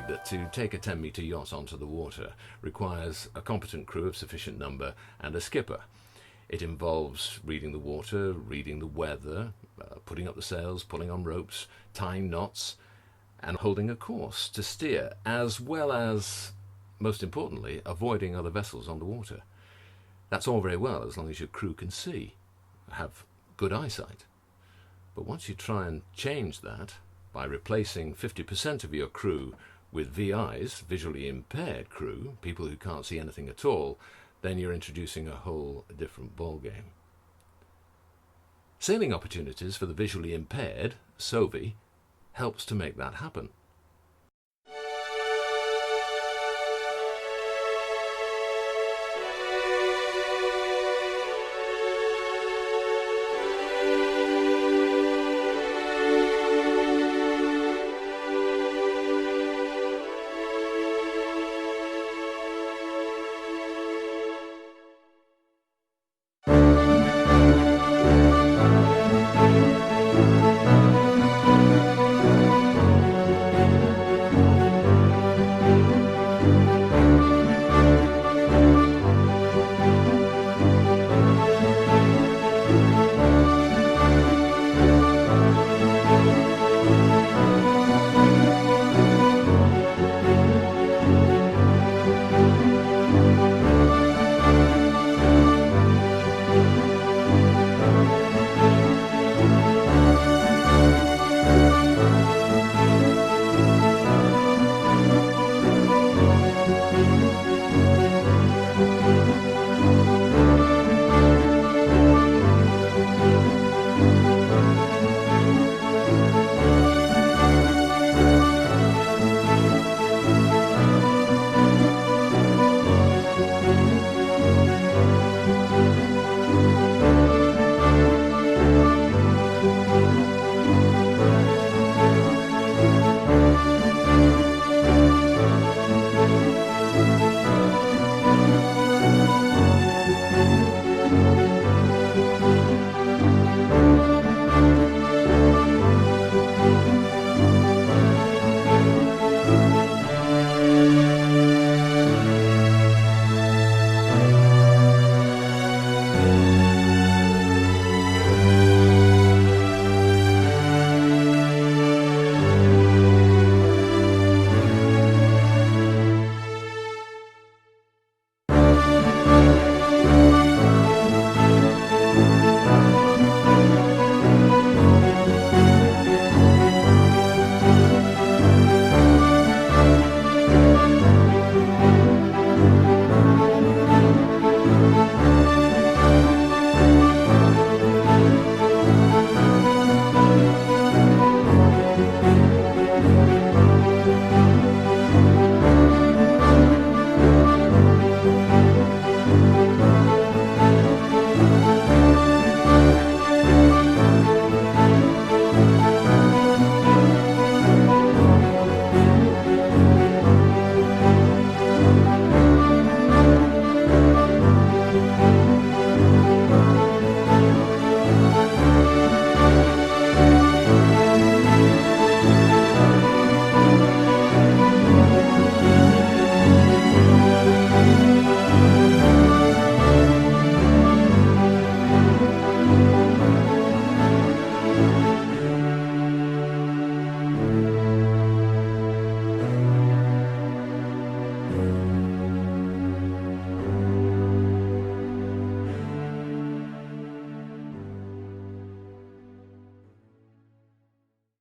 that to take a 10-metre yacht onto the water requires a competent crew of sufficient number and a skipper. It involves reading the water, reading the weather, putting up the sails, pulling on ropes, tying knots, and holding a course to steer, as well as, most importantly, avoiding other vessels on the water. That's all very well as long as your crew can see, have good eyesight. But once you try and change that by replacing 50% of your crew with VIs, visually impaired crew, people who can't see anything at all, then you're introducing a whole different ballgame. Sailing opportunities for the visually impaired, SOVI, helps to make that happen.